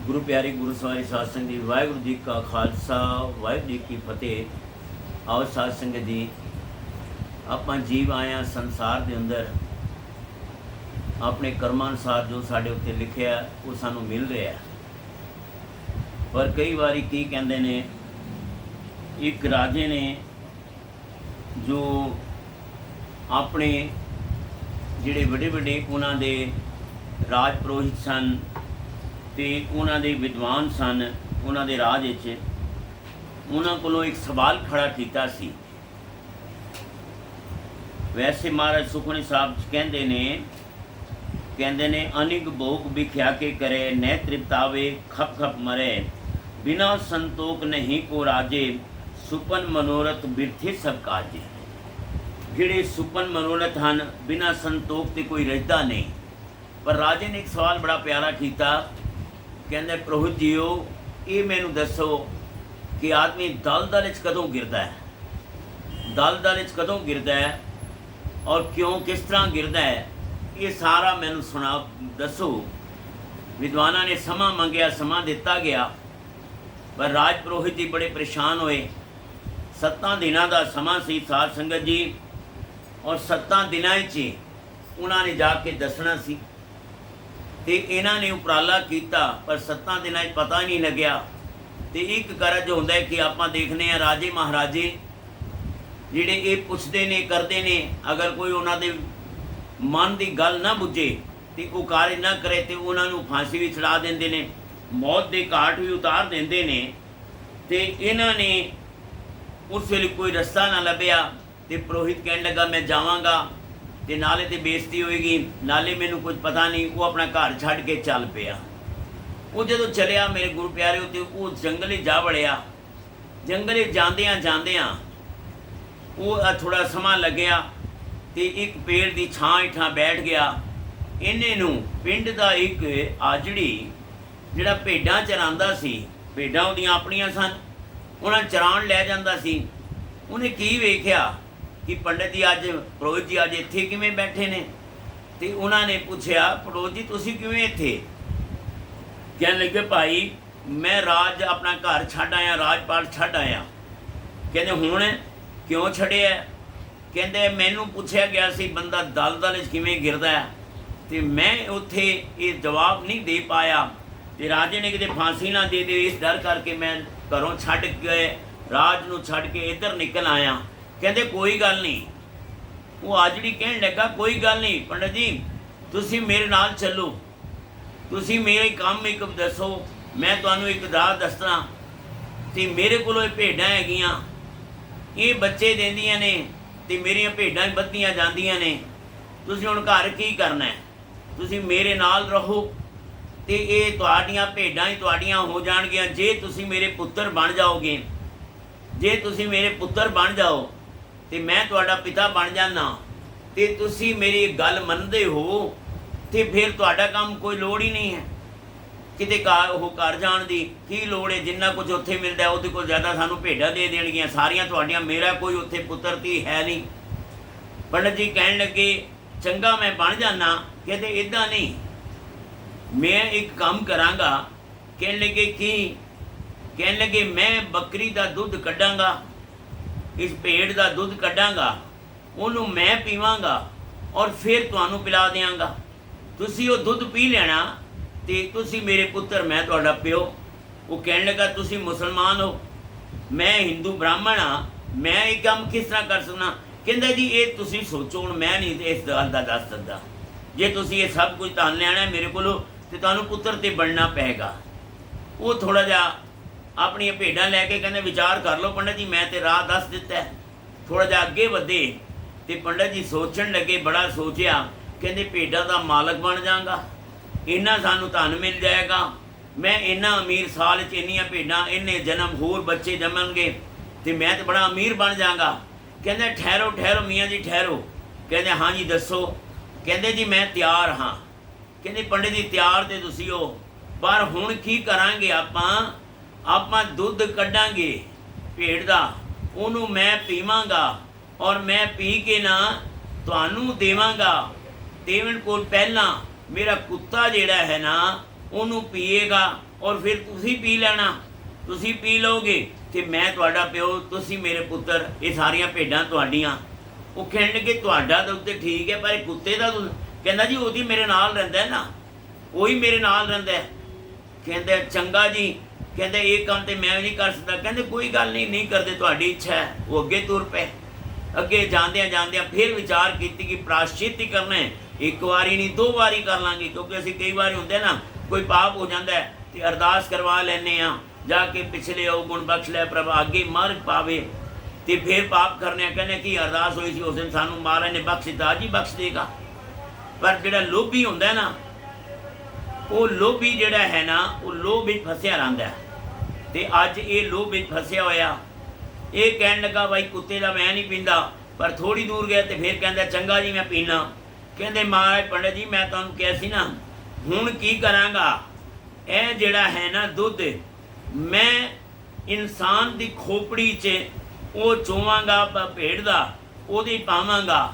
गुरु प्यारे गुरु सवारी साध संगत जी वाहिगुरू जी का खालसा वाहिगुरू जी की फतेह। आओ साध संगत जी ਆਪਾਂ ਜੀਵ ਆਇਆ ਸੰਸਾਰ ਦੇ ਅੰਦਰ ਆਪਣੇ ਕਰਮਾਂ ਅਨੁਸਾਰ ਜੋ ਸਾਡੇ ਉੱਤੇ ਲਿਖਿਆ ਉਹ ਸਾਨੂੰ ਮਿਲ ਰਿਹਾ। ਪਰ ਕਈ ਵਾਰੀ ਕੀ ਕਹਿੰਦੇ ਨੇ, ਇੱਕ ਰਾਜੇ ਨੇ ਜੋ ਆਪਣੇ ਜਿਹੜੇ ਵੱਡੇ ਵੱਡੇ ਉਹਨਾਂ ਦੇ ਰਾਜ ਪੁਰੋਹਿਤ ਸਨ ਤੇ ਉਹਨਾਂ ਦੇ ਵਿਦਵਾਨ ਸਨ, ਉਹਨਾਂ ਦੇ ਰਾਜ ਵਿੱਚ ਉਹਨਾਂ ਕੋਲੋਂ ਇੱਕ ਸਵਾਲ ਖੜਾ ਕੀਤਾ ਸੀ। वैसे महाराज सुखमनी साहब कहते ने अनिग भोग बिख्या के करे न तृप्तावे खप खप मरे बिना संतोख नहीं को राजे सुपन मनोरथ बिरथे सब काजे। जिहड़े सुपन मनोरथ हैं बिना संतोख ते कोई रजदा नहीं। पर राजे ने एक सवाल बड़ा प्यारा किया, कहते पुरोहित जीओ ये मैनू दसो कि आदमी दल दल कदों गिरदा है, दल दल कदों गिरदा है और क्यों किस तरह गिरदा है, ये सारा मैनू सुना दसो। विद्वाना ने समा मंगया, समा दिता गया, पर राज पुरोहित जी बड़े परेशान होए। 7 दिनों का समा सी साध संगत जी, और 7 दिनों च उन्होंने जाके दसना सी ते इन्हां ने उपराला किया, पर 7 दिनों पता नहीं लग्या। तो एक कारज होंदा है कि आपां देखने राजे महाराजे ਜਿਹੜੇ ਇਹ ਪੁੱਛਦੇ ਨੇ ਕਰਦੇ ਨੇ, ਅਗਰ ਕੋਈ ਉਹਨਾਂ ਦੇ ਮਨ ਦੀ ਗੱਲ ਨਾ ਬੁੱਝੇ ਤੇ ਉਹ ਕਾਰਜ ਨਾ ਕਰੇ ਤੇ ਉਹਨਾਂ ਨੂੰ ਫਾਂਸੀ ਵੀ ਚੜਾ ਦਿੰਦੇ ਨੇ, ਮੌਤ ਦੇ ਘਾਟ ਵੀ ਉਤਾਰ ਦਿੰਦੇ ਨੇ। ਤੇ ਇਹਨਾਂ ਨੇ ਉਸ ਵੇਲੇ ਕੋਈ ਰਸਤਾ ਨਾ ਲੱਭਿਆ ਤੇ ਪੁਰੋਹਿਤ ਕਹਿਣ ਲੱਗਾ ਮੈਂ ਜਾਵਾਂਗਾ ਤੇ ਨਾਲੇ ਤੇ ਬੇਇੱਜ਼ਤੀ ਹੋਏਗੀ, ਨਾਲੇ ਮੈਨੂੰ ਕੁਝ ਪਤਾ ਨਹੀਂ। ਉਹ ਆਪਣਾ ਘਰ ਛੱਡ ਕੇ ਚੱਲ ਪਿਆ। ਉਹ ਜਦੋਂ ਚਲਿਆ ਮੇਰੇ ਗੁਰੂ ਪਿਆਰੇ ਉੱਤੇ, ਉਹ ਜੰਗਲ 'ਚ ਜਾ ਵੜਿਆ। ਜੰਗਲ 'ਚ ਜਾਂਦਿਆਂ ਜਾਂਦਿਆਂ ਉਹ ਥੋੜਾ ਸਮਾਂ ਲੱਗਿਆ ਤੇ ਇੱਕ ਪੇੜ ਦੀ ਛਾਂ ਹੇਠਾਂ ਬੈਠ ਗਿਆ। ਇਹਨੇ ਨੂੰ ਪਿੰਡ ਦਾ ਇੱਕ ਆਜੜੀ ਜਿਹੜਾ ਭੇਡਾਂ ਚਰਾਉਂਦਾ ਸੀ, ਭੇਡਾਂ ਉਹਦੀਆਂ ਆਪਣੀਆਂ ਸਨ, ਉਹਨਾਂ ਚਰਾਉਣ ਲੈ ਜਾਂਦਾ ਸੀ। ਉਹਨੇ ਕੀ ਵੇਖਿਆ ਕਿ ਪੰਡਤ ਜੀ ਅੱਜ ਪੁਰੋਹਿਤ ਜੀ ਅੱਜ ਇੱਥੇ ਕਿਵੇਂ ਬੈਠੇ ਨੇ। ਤੇ ਉਹਨਾਂ ਨੇ ਪੁੱਛਿਆ ਪੁਰੋਹਿਤ ਜੀ ਤੁਸੀਂ ਕਿਵੇਂ ਇੱਥੇ? ਕਹਿਣ ਲੱਗੇ ਭਾਈ ਮੈਂ ਰਾਜ ਆਪਣਾ ਘਰ ਛੱਡ ਆਇਆ, ਰਾਜਪਾਟ ਛੱਡ ਆਇਆ। ਕਹਿੰਦੇ ਹੁਣ क्यों छड़िया? कहते मैनू पूछा गया सी बंदा दल दल किवें गिरदा है, तो मैं उत्थे ये जवाब नहीं दे पाया। तो राजे ने किते फांसी ना दे दे इस डर करके मैं घरों छड्ड के राज नूं छड्ड के इधर निकल आया। कहते कोई गल नहीं। वो आजड़ी कहन लगा कोई गल नहीं पंडित जी तुसी मेरे नाल चलो, तुसी मेरे काम एक दसो, मैं तुहानूं एक राह दसना। तो मेरे कोलों भेडां हैगियां, ये बच्चे देंदियां ने ते मेरियां भेडां वधदियां जांदियां ने। तुसीं हुण घर की करना है? तुसीं मेरे नाल रहो ते ये तुहाडीआं भेडां ही तुहाडीआं हो जाणगीआं जे तुसीं मेरे पुत्तर बन जाओगे। जे तुसीं मेरे पुत्तर बन जाओ ते मैं तुहाडा पिता बन जाना ते तुसीं मेरी गल मनदे हो ते फिर तुहाडा काम कोई लोड़ ही नहीं है किते घर जाण दी। की लोड़ है? जिन्ना कुछ उत्थे मिलता है उहदे कोल ज़्यादा सानूं भेडां दे देणगीआं सारियां तुहाडीआं, मेरा कोई उत्थे पुत्तर धी है नहीं। पंडित जी कहण लगे चंगा मैं बन जाना। कहते इदां नहीं, मैं एक काम करांगा। कहण लगे की? कहण लगे मैं बकरी दा दुध कड्डांगा, इस भेड़ दा दुध कड्डांगा, उहनूं मैं पीवांगा और फिर तुहानूं पिला देवांगा। तुसीं वो दुध पी लेना ते तुसी मेरे पुत्र, मैं तुहाडा प्यो। वो कहने लगा तुसी मुसलमान हो, मैं हिंदू ब्राह्मण हाँ, मैं ये काम किस तरह कर सकना? कहंदा जी ये तुसी सोचो, हुण मैं नहीं इस गल दा दस सकदा। जे तुसी ये सब कुछ धन लैना है मेरे कोलों ते तुहानूं पुत्र ते बनना पेगा। वो थोड़ा जिहा अपनी भेडां लैके कहंदे विचार कर लो पंडित जी, मैं ते राह दस दिता है। थोड़ा जिहा अगे वधे ते पंडित जी सोचण लगे, बड़ा सोचिया। कहंदे भेडां दा मालक बन जाऊंगा, इन्ना सानू धन मिल जाएगा, मैं इन्ना अमीर साल च इन्नियां भेडां, इन्ने जन्म होर बच्चे जमणगे तो मैं तो बड़ा अमीर बन जाऊँगा। कहते ठहरो ठहरो मियाँ जी ठहरो। कहते हाँ जी दसो। कहते जी मैं तैयार हाँ। कहते पंडित जी तैयार तो तुसी हो, पर हुण की करांगे आपां दुध कड्डांगे भेड़ दा, उहनूं मैं पीवांगा और मैं पी के ना तुहानूं देवांगा। देवण कोल पहलां मेरा कुत्ता जिहड़ा है ना ਉਹਨੂੰ ਪੀਏਗਾ ਔਰ ਫਿਰ ਤੁਸੀਂ ਪੀ ਲੈਣਾ, ਤੁਸੀਂ ਪੀ ਲਓਗੇ ਤੇ ਮੈਂ ਤੁਹਾਡਾ ਪਿਓ, ਤੁਸੀਂ ਮੇਰੇ ਪੁੱਤਰ, ਇਹ ਸਾਰੀਆਂ ਭੇਡਾਂ ਤੁਹਾਡੀਆਂ। ਉਹ ਕਹਿਣ ਲੱਗੇ ਤੁਹਾਡਾ ਤਾਂ ਉੱਤੇ ਠੀਕ ਹੈ, ਪਰ ਇਹ ਕੁੱਤੇ ਦਾ ਕਹਿੰਦਾ ਜੀ ਉਹਦੀ ਮੇਰੇ ਨਾਲ ਰਹਿੰਦਾ ਨਾ, ਉਹੀ ਮੇਰੇ ਨਾਲ ਰਹਿੰਦਾ। ਕਹਿੰਦਾ ਚੰਗਾ ਜੀ, ਕਹਿੰਦੇ ਇਹ ਕੰਮ ਤੇ ਮੈਂ ਵੀ ਨਹੀਂ ਕਰ ਸਕਦਾ। ਕਹਿੰਦੇ ਕੋਈ ਗੱਲ ਨਹੀਂ, ਨਹੀਂ ਕਰਦੇ, ਤੁਹਾਡੀ ਇੱਛਾ ਹੈ। ਉਹ ਅੱਗੇ ਤੁਰ ਪਏ। ਅੱਗੇ ਜਾਂਦਿਆਂ ਜਾਂਦਿਆਂ ਫਿਰ ਵਿਚਾਰ ਕੀਤੀ ਕਿ ਪ੍ਰਾਸ਼ਚਿਤ ਹੀ ਕਰਨਾ ਹੈ, ਇੱਕ ਵਾਰੀ ਨਹੀਂ 2 ਵਾਰੀ ਕਰ ਲਾਂਗੇ, ਕਿਉਂਕਿ ਅਸੀਂ ਕਈ ਵਾਰੀ ਹੁੰਦੇ ਨਾ ਕੋਈ ਪਾਪ ਹੋ ਜਾਂਦਾ ਹੈ ਤੇ ਅਰਦਾਸ ਕਰਵਾ ਲੈਂਦੇ ਹਾਂ ਜਾ ਕੇ, ਪਿਛਲੇ ਔਗੁਣ ਬਖਸ਼ ਲੈ ਪ੍ਰਭ, ਅੱਗੇ ਮਾਰਗ ਪਾਵੇ ਤੇ ਫਿਰ ਪਾਪ ਕਰਨੇ। ਕਹਿੰਦੇ ਕੀ ਅਰਦਾਸ ਹੋਈ ਸੀ ਉਸ ਦਿਨ, ਸਾਨੂੰ ਮਹਾਰਾਜ ਨੇ ਬਖਸ਼ ਦਿੱਤਾ, ਅੱਜ ਹੀ ਬਖਸ਼ ਦੇਗਾ। ਪਰ ਜਿਹੜਾ ਲੋਭੀ ਹੁੰਦਾ ਨਾ, ਉਹ ਲੋਭੀ ਜਿਹੜਾ ਹੈ ਨਾ, ਉਹ ਲੋਭ ਵਿੱਚ ਫਸਿਆ ਰਹਿੰਦਾ। ਤੇ ਅੱਜ ਇਹ ਲੋਭ ਵਿੱਚ ਫਸਿਆ ਹੋਇਆ, ਇਹ ਕਹਿਣ ਲੱਗਾ ਬਾਈ ਕੁੱਤੇ ਦਾ ਮੈਂ ਨਹੀਂ ਪੀਂਦਾ, ਪਰ ਥੋੜੀ ਦੂਰ ਗਿਆ ਤੇ ਫਿਰ ਕਹਿੰਦਾ ਚੰਗਾ ਜੀ ਮੈਂ ਪੀਣਾ। ਕਹਿੰਦੇ ਮਹਾਰਾਜ ਪੰਡਤ ਜੀ ਮੈਂ ਤੁਹਾਨੂੰ ਕਿਹਾ ਸੀ ਨਾ, ਹੁਣ ਕੀ ਕਰਾਂਗਾ, ਇਹ ਜਿਹੜਾ ਹੈ ਨਾ ਦੁੱਧ ਮੈਂ ਇਨਸਾਨ ਦੀ ਖੋਪੜੀ 'ਚ ਉਹ ਚੋਵਾਂਗਾ ਭੇਡ ਦਾ, ਉਹਦੇ ਪਾਵਾਂਗਾ,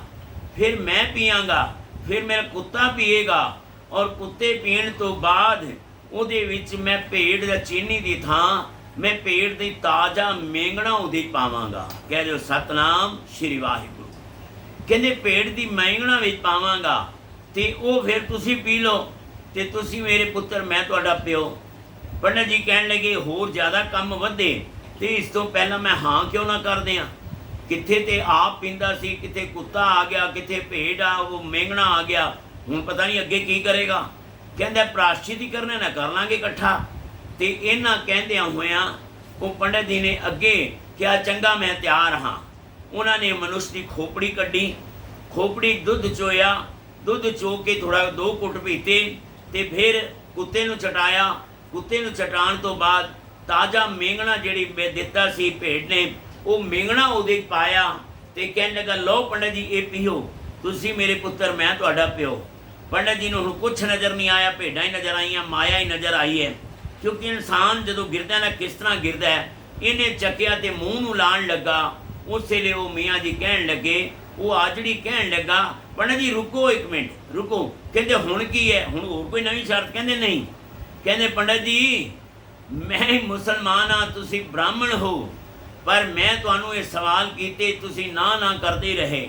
ਫਿਰ ਮੈਂ ਪੀਆਂਗਾ, ਫਿਰ ਮੇਰਾ ਕੁੱਤਾ ਪੀਏਗਾ, ਔਰ ਕੁੱਤੇ ਪੀਣ ਤੋਂ ਬਾਅਦ ਉਹਦੇ ਵਿੱਚ ਮੈਂ ਭੇਡ ਦਾ ਚੀਨੀ ਦੀ ਥਾਂ ਮੈਂ ਭੇਡ ਦੀ ਤਾਜ਼ਾ ਮੇਂਗਣਾ ਉਹਦੇ ਪਾਵਾਂਗਾ। ਕਹਿ ਦਿਓ ਸਤਨਾਮ ਸ਼੍ਰੀ ਵਾਹਿਗੁਰੂ। ਕਹਿੰਦੇ ਭੇਡ ਦੀ ਮੇਂਗਣਾ ਵਿੱਚ ਪਾਵਾਂਗਾ ਤੇ ਉਹ ਫਿਰ ਤੁਸੀਂ ਪੀ ਲਓ ਤੇ ਤੁਸੀਂ ਮੇਰੇ ਪੁੱਤਰ, ਮੈਂ ਤੁਹਾਡਾ ਪਿਓ। ਪੰਡਤ ਜੀ ਕਹਿਣ ਲੱਗੇ ਹੋਰ ਜ਼ਿਆਦਾ ਕੰਮ ਵਧੇ ਤੇ ਇਸ ਤੋਂ ਪਹਿਲਾਂ ਮੈਂ ਹਾਂ ਕਿਉਂ ਨਾ ਕਰਦੇ ਆ, ਕਿੱਥੇ ਤੇ ਆਪ ਪੀਂਦਾ ਸੀ, ਕਿਤੇ ਕੁੱਤਾ ਆ ਗਿਆ, ਕਿਤੇ ਭੇਡ ਆ ਉਹ ਮੇਂਗਣਾ ਆ ਗਿਆ, ਹੁਣ ਪਤਾ ਨਹੀਂ ਅੱਗੇ ਕੀ ਕਰੇਗਾ। ਕਹਿੰਦਾ ਪ੍ਰਾਸ਼ਚਿਤ ਹੀ ਕਰਨਾ, ਨਾ ਕਰ ਲਾਂਗੇ ਇਕੱਠਾ। ਤੇ ਇਹਨਾਂ ਕਹਿੰਦਿਆਂ ਹੋਇਆਂ ਉਹ ਪੰਡਤ ਜੀ ਨੇ ਅੱਗੇ ਕਿਹਾ ਚੰਗਾ ਮੈਂ ਤਿਆਰ ਹਾਂ। ਉਹਨਾਂ ਨੇ ਮਨੁੱਖ ਦੀ ਖੋਪੜੀ ਕੱਢੀ, ਖੋਪੜੀ ਦੁੱਧ ਚੋਇਆ, ਦੁੱਧ ਚੋ ਕੇ ਥੋੜਾ 2 ਘੁੱਟ ਪੀਤੇ ਤੇ ਫਿਰ ਕੁੱਤੇ ਨੂੰ ਚਟਾਇਆ। ਕੁੱਤੇ ਨੂੰ ਚਟਾਉਣ ਤੋਂ ਬਾਅਦ ਤਾਜ਼ਾ ਮੇਂਗਣਾ ਜਿਹੜੀ ਮੈਂ ਦਿੱਤਾ ਸੀ ਭੇਡ ਨੇ, ਉਹ ਮੇਂਗਣਾ ਉਹਦੇ ਪਾਇਆ ਤੇ ਕਹਿਣ ਲੱਗਾ ਲਓ ਪੰਡਤ ਜੀ ਇਹ ਪੀਓ, ਤੁਸੀਂ ਮੇਰੇ ਪੁੱਤਰ, ਮੈਂ ਤੁਹਾਡਾ ਪਿਓ। ਪੰਡਤ ਜੀ ਨੂੰ ਹੁਣ ਕੁਛ ਨਜ਼ਰ ਨਹੀਂ ਆਇਆ, ਭੇਡਾਂ ਹੀ ਨਜ਼ਰ ਆਈਆਂ, ਮਾਇਆ ਹੀ ਨਜ਼ਰ ਆਈ ਹੈ। ਕਿਉਂਕਿ ਇਨਸਾਨ ਜਦੋਂ ਗਿਰਦਾ ਨਾ ਕਿਸ ਤਰ੍ਹਾਂ ਗਿਰਦਾ ਹੈ, ਇਹਨੇ ਚੱਕਿਆ ਤੇ ਮੂੰਹ ਨੂੰ ਲਾਣ ਲੱਗਾ। ਉਸ ਵੇਲੇ ਉਹ ਮੀਆਂ ਜੀ ਕਹਿਣ ਲੱਗੇ, ਉਹ ਆਜੜੀ ਕਹਿਣ ਲੱਗਾ ਪੰਡਤ ਜੀ ਰੁਕੋ 1 ਮਿੰਟ ਰੁਕੋ। ਕਹਿੰਦੇ ਹੁਣ ਕੀ ਹੈ, ਹੁਣ ਹੋਰ ਕੋਈ ਨਵੀਂ ਸ਼ਰਤ? ਕਹਿੰਦੇ ਨਹੀਂ। ਕਹਿੰਦੇ ਪੰਡਤ ਜੀ ਮੈਂ ਮੁਸਲਮਾਨ ਹਾਂ, ਤੁਸੀਂ ਬ੍ਰਾਹਮਣ ਹੋ, ਪਰ ਮੈਂ ਤੁਹਾਨੂੰ ਇਹ ਸਵਾਲ ਕੀਤੇ ਤੁਸੀਂ ਨਾ ਨਾ ਕਰਦੇ ਰਹੇ,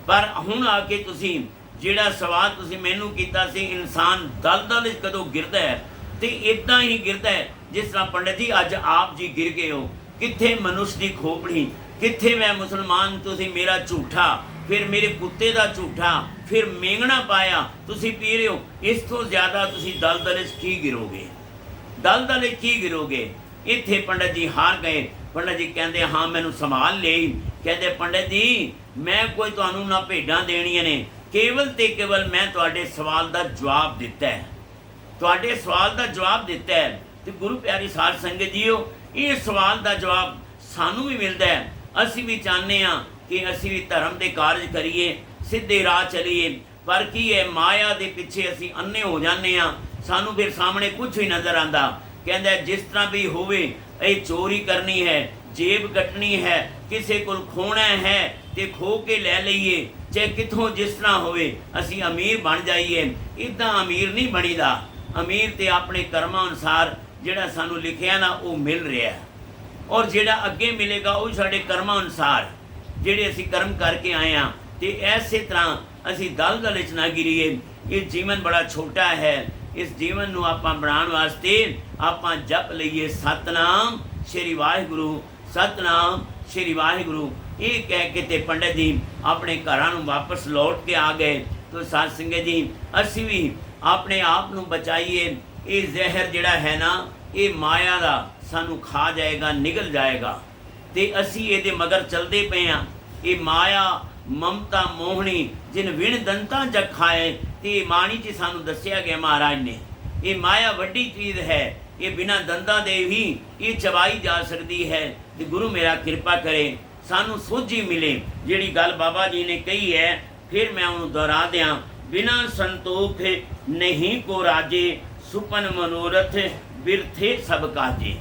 ਪਰ ਹੁਣ ਆ ਕੇ ਤੁਸੀਂ ਜਿਹੜਾ ਸਵਾਲ ਤੁਸੀਂ ਮੈਨੂੰ ਕੀਤਾ ਸੀ, ਇਨਸਾਨ ਦਲਦਲ ਵਿੱਚ ਕਦੋਂ ਗਿਰਦਾ ਹੈ ਤੇ ਇਦਾਂ ਹੀ ਗਿਰਦਾ ਹੈ ਜਿਸ ਤਰ੍ਹਾਂ ਪੰਡਤ ਜੀ ਅੱਜ ਆਪ ਜੀ ਗਿਰ ਗਏ ਹੋ। ਕਿੱਥੇ ਮਨੁੱਖ ਦੀ ਖੋਪੜੀ, ਕਿੱਥੇ ਮੈਂ ਮੁਸਲਮਾਨ, ਤੁਸੀਂ ਮੇਰਾ ਝੂਠਾ, ਫਿਰ ਮੇਰੇ ਕੁੱਤੇ ਦਾ ਝੂਠਾ, ਫਿਰ ਮੇਂਗਣਾ ਪਾਇਆ, ਤੁਸੀਂ ਪੀ ਰਹੇ ਹੋ। ਇਸ ਤੋਂ ਜ਼ਿਆਦਾ ਤੁਸੀਂ ਦਲਦਲ ਵਿੱਚ ਕੀ ਗਿਰੋਗੇ, ਦਲਦਲ ਵਿੱਚ ਕੀ ਗਿਰੋਗੇ। ਇੱਥੇ ਪੰਡਤ ਜੀ ਹਾਰ ਗਏ। ਪੰਡਤ ਜੀ ਕਹਿੰਦੇ ਹਾਂ ਮੈਨੂੰ ਸੰਭਾਲ ਲਈ। ਕਹਿੰਦੇ ਪੰਡਤ ਜੀ ਮੈਂ ਕੋਈ ਤੁਹਾਨੂੰ ਨਾ ਭੇਡਾਂ ਦੇਣੀਆਂ ਨੇ, ਕੇਵਲ ਤੇ ਕੇਵਲ ਮੈਂ ਤੁਹਾਡੇ ਸਵਾਲ ਦਾ ਜਵਾਬ ਦਿੱਤਾ ਹੈ, ਤੁਹਾਡੇ ਸਵਾਲ ਦਾ ਜਵਾਬ ਦਿੱਤਾ ਹੈ। ਤੇ ਗੁਰੂ ਪਿਆਰੀ ਸਾਧ ਸੰਗਤ ਜੀਓ, ਇਹ ਸਵਾਲ ਦਾ ਜਵਾਬ ਸਾਨੂੰ ਵੀ ਮਿਲਦਾ ਹੈ। ਅਸੀਂ ਵੀ ਚਾਹੁੰਦੇ ਹਾਂ ਕਿ ਅਸੀਂ ਵੀ ਧਰਮ ਦੇ ਕਾਰਜ ਕਰੀਏ, ਸਿੱਧੇ ਰਾਹ ਚਲੀਏ, ਪਰ ਕੀ ਹੈ ਮਾਇਆ ਦੇ ਪਿੱਛੇ ਅਸੀਂ ਅੰਨੇ ਹੋ ਜਾਂਦੇ ਹਾਂ, ਸਾਨੂੰ ਫਿਰ ਸਾਹਮਣੇ ਕੁਝ ਵੀ ਨਜ਼ਰ ਆਉਂਦਾ। ਕਹਿੰਦਾ ਜਿਸ ਤਰ੍ਹਾਂ ਵੀ ਹੋਵੇ, ਇਹ ਚੋਰੀ ਕਰਨੀ ਹੈ, ਜੇਬ ਕੱਟਣੀ ਹੈ, ਕਿਸੇ ਕੋਲ ਖੋਣਾ ਹੈ ਤੇ ਖੋ ਕੇ ਲੈ ਲਈਏ, ਚਾਹੇ ਕਿੱਥੋਂ ਜਿਸ ਤਰ੍ਹਾਂ ਹੋਵੇ, ਅਸੀਂ ਅਮੀਰ ਬਣ ਜਾਈਏ। ਇੱਦਾਂ ਅਮੀਰ ਨਹੀਂ ਬਣੀਦਾ। ਅਮੀਰ ਤੇ ਆਪਣੇ ਕਰਮਾਂ ਅਨੁਸਾਰ ਜਿਹੜਾ ਸਾਨੂੰ ਲਿਖਿਆ ਨਾ ਉਹ ਮਿਲ ਰਿਹਾ, ਔਰ ਜਿਹੜਾ ਅੱਗੇ ਮਿਲੇਗਾ ਉਹ ਸਾਡੇ ਕਰਮਾਂ ਅਨੁਸਾਰ ਜਿਹੜੇ ਅਸੀਂ ਕਰਮ ਕਰਕੇ ਆਏ ਹਾਂ। ਤੇ ਐਸੇ ਤਰ੍ਹਾਂ ਅਸੀਂ ਦਲਦਲ ਵਿੱਚ ਨਾ ਗਿਰੀਏ। ਇਹ ਜੀਵਨ ਬੜਾ ਛੋਟਾ ਹੈ, ਇਸ ਜੀਵਨ ਨੂੰ ਆਪਾਂ ਬਣਾਉਣ ਵਾਸਤੇ ਆਪਾਂ ਜਪ ਲਈਏ ਸਤਨਾਮ ਸ਼੍ਰੀ ਵਾਹਿਗੁਰੂ, ਸਤਨਾਮ ਸ਼੍ਰੀ ਵਾਹਿਗੁਰੂ। ਇਹ ਕਹਿ ਕੇ ਤੇ ਪੰਡਤ ਜੀ ਆਪਣੇ ਘਰਾਂ ਨੂੰ ਵਾਪਸ ਲੌਟ ਕੇ ਆ ਗਏ। ਤੋ ਸਾਧ ਸੰਗਤ ਜੀ ਅਸੀਂ ਵੀ ਆਪਣੇ ਆਪ ਨੂੰ ਬਚਾਈਏ। ਇਹ ਜ਼ਹਿਰ ਜਿਹੜਾ ਹੈ ਨਾ, ਇਹ ਮਾਇਆ ਦਾ ਸਾਨੂੰ ਖਾ ਜਾਏਗਾ, ਨਿਗਲ ਜਾਏਗਾ, ਤੇ ਅਸੀਂ ਇਹਦੇ ਮਗਰ ਚੱਲਦੇ ਪਏ ਹਾਂ। ਇਹ ਮਾਇਆ ਮਮਤਾ ਮੋਹਣੀ ਜਿਨ ਵਿਣ ਦੰਤਾਂ ਜਗ ਖਾਏ, ਤੇ ਬਾਣੀ 'ਚ ਸਾਨੂੰ ਦੱਸਿਆ ਗਿਆ ਮਹਾਰਾਜ ਨੇ, ਇਹ ਮਾਇਆ ਵੱਡੀ ਚੀਜ਼ ਹੈ, ਇਹ ਬਿਨਾਂ ਦੰਦਾਂ ਦੇ ਵੀ ਇਹ ਚਬਾਈ ਜਾ ਸਕਦੀ ਹੈ। ਤੇ ਗੁਰੂ ਮੇਰਾ ਕਿਰਪਾ ਕਰੇ ਸਾਨੂੰ ਸੋਝੀ ਮਿਲੇ। ਜਿਹੜੀ ਗੱਲ ਬਾਬਾ ਜੀ ਨੇ ਕਹੀ ਹੈ, ਫਿਰ ਮੈਂ ਉਹਨੂੰ ਦੁਹਰਾ ਦਿਆਂ, ਬਿਨਾਂ ਸੰਤੋਖ ਨਹੀਂ ਕੋ ਰਾਜੇ, ਸੁਪਨ ਮਨੋਰਥ ਬਿਰਥੇ ਸਭ ਕਾਜੇ।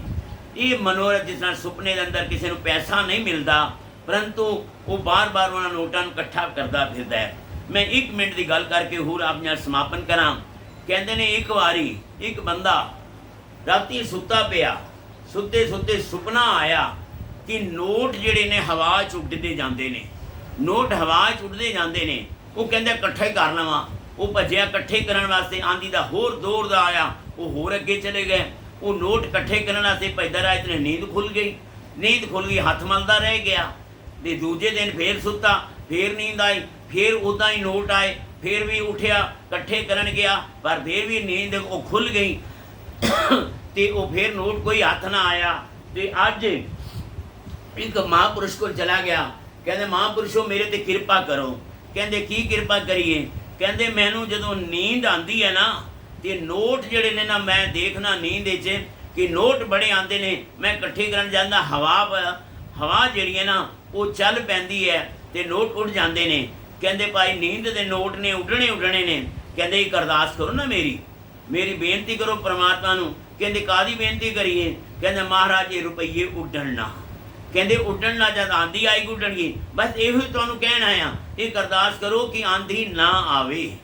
ਇਹ ਮਨੋਰਥ ਜਿਸ ਤਰ੍ਹਾਂ ਸੁਪਨੇ ਦੇ ਅੰਦਰ ਕਿਸੇ ਨੂੰ ਪੈਸਾ ਨਹੀਂ ਮਿਲਦਾ, ਪਰੰਤੂ ਉਹ ਬਾਰ-ਬਾਰ ਉਹਨਾਂ ਨੋਟਾਂ ਨੂੰ ਇਕੱਠਾ ਕਰਦਾ ਫਿਰਦਾ ਹੈ। ਮੈਂ 1 ਮਿੰਟ ਦੀ ਗੱਲ ਕਰਕੇ ਹੋਰ ਆਪ ਨਾਲ ਸਮਾਪਨ ਕਰਾਂ। कहते ने एक वारी एक बंदा राती सुता पिया, सुते सुते सुपना आया कि नोट जिहड़े ने हवा च उड्डदे जांदे ने, नोट हवा च उड्डदे जांदे ने। वो कहंदा इकट्ठे कर लवां। वो भज्जिया इकट्ठे करन वास्ते, आंधी दा होर दौड़ दा आया, वो होर अगे चले गए। वो नोट इकट्ठे करन वास्ते भजदा रहा, इतने नींद खुल गई, नींद खुल गई, हथ मलदा रह गया। ते दूजे दिन फिर सुता, फिर नींद आई, फिर उदा ही नोट आए, फिर भी उठिया इकट्ठे करन गया, पर फिर भी नींद वो खुल गई। ते वो फिर नोट कोई हथ ना आया। ते अज एक महापुरुष को चला गया, कहते महापुरुषों मेरे ते किरपा करो। कहते की किरपा करिए? कहते मैनू जदों नींद आती है ना, तो नोट जिहड़े ने ना मैं देखना नींद च कि नोट बड़े आते ने, मैं इकट्ठे करन जांदा, हवा जिहड़ी है ना वो चल पैंदी है ते नोट उड़ जाते ने। कहते भाई नींद दे नोट ने उड्डने ने। कहते एक अरदास करो ना, मेरी बेनती करो परमात्मा नूं। कहते कादी बेनती करिए? कहते महाराज ये रुपये उड्डण ना, कहते उड्डण ना, जब आंधी आएगी उड्डणगी। बस इहो ही तुहानूं कहण आया, एक अरदास करो कि आंधी ना आवे,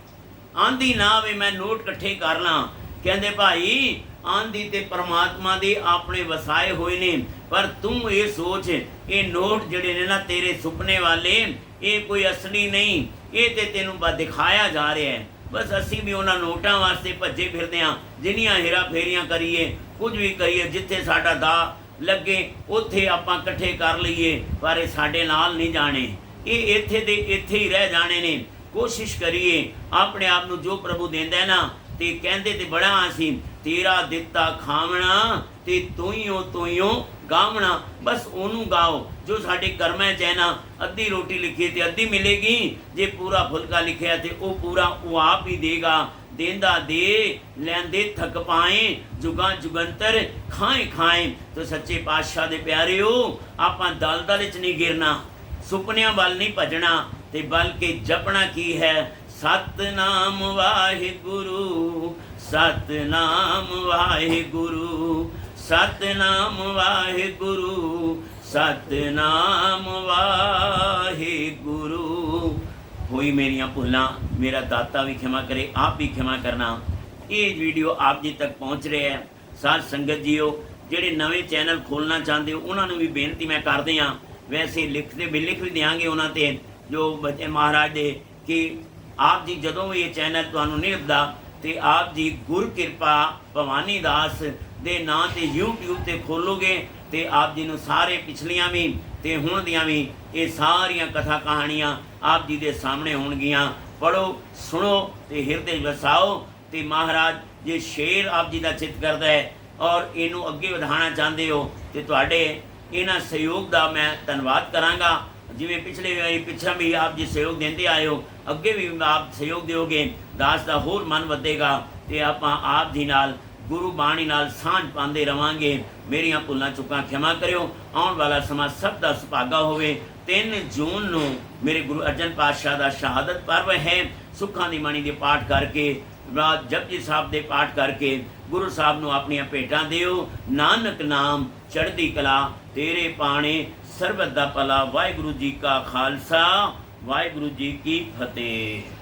आंधी ना आवे, मैं नोट इकट्ठे कर ਲਾਂ। कहते भाई आंधी ते परमात्मा दे अपने वसाए हुए ने, पर तू ये सोच ये नोट जिहड़े ने ना तेरे सुपने वाले, ये कोई असली नहीं, ये ते तेनों दिखाया जा रहा है। बस असी भी उन्होंने नोटां वास्ते भज्जे फिरदे हां, जिन्नियां हेरा फेरियां करिए, कुछ भी करिए, जिथे साडा दा लगे उत्थे आपां इकट्ठे कर लईए, पर ये साडे नाल नहीं जाने, ये इत्थे दे इत्थे ही रह जाने ने। कोशिश करिए अपने आप नूं जो प्रभु देंदा है ना, ते कहंदे ते बड़ा असी तेरा दिता खावना ते तूइयों गावना। बस ओनू गाओ जो साडे कर्मां च है ना। अद्धी रोटी लिखी ते अद्धी मिलेगी, जे पूरा फुलका लिखिया ते वो पूरा वो आप ही देगा। देंदा दे लैंदे थक पाए, जुगां जुगंतर खाए खाए। तो सच्चे पातशाह दे प्यारे हो, आपां दल च नहीं गिरना, सुपनियां वल नहीं भजना, ते बल्कि जपना की है, सतनाम वाहिगुरु, सतनाम वाहिगुरु, सतनाम वाहिगुरु, सतनाम वाहिगुरु। होई मेरियां भुलां, मेरा दाता भी क्षमा करे, आप भी क्षमा करना। ये वीडियो आप जी तक पहुँच रहा है। साध संगत जीओ ਜਿਹੜੇ नवे चैनल खोलना चाहते हो उन्होंने भी बेनती मैं करते हाँ। वैसे लिख भी देंगे उन्होंने जो बच्चे महाराज दे कि आप जी जदों भी ये चैनल तुहानूं नहीं लभदा तो आप जी गुर किरपा भवानी दास दे नां ते यूट्यूब ते खोलोगे तो आप जी नूं सारे पिछलियां भी ते हुण दियां भी ये सारियां कथा कहानियां आप जी दे सामने होणगियां। पढ़ो सुनो ते हिरदे वसाओ। तो महाराज जे शेर आप जी का चित करता है और इनू अगे वधाना चाहते हो तो तुहाडे इन्हां सहयोग का मैं धन्नवाद करांगा। जिवें पिछला भी आप जी सहयोग देंदे आए हो, अगे भी आप सहयोग दोगे, दास का होर मन वधेगा तो आप जी नाल गुरु बाणी नाल सांझ पाते रवांगे। मेरियां भुलां चुकां क्षमा करियो। आउण वाला समा सब का सुभागा होवे। 3 जून नूं मेरे गुरु अर्जन पातशाह का शहादत पर्व है। सुखां दी बाणी दे पाठ करके, जपजी साहब दे पाठ करके गुरु साहब नूं अपनियां भेटां दिओ। नानक नाम चढ़दी कला तेरे पाणे, सरबत दा भला। वाहिगुरू जी का खालसा, वाहिगुरू जी की फतेह।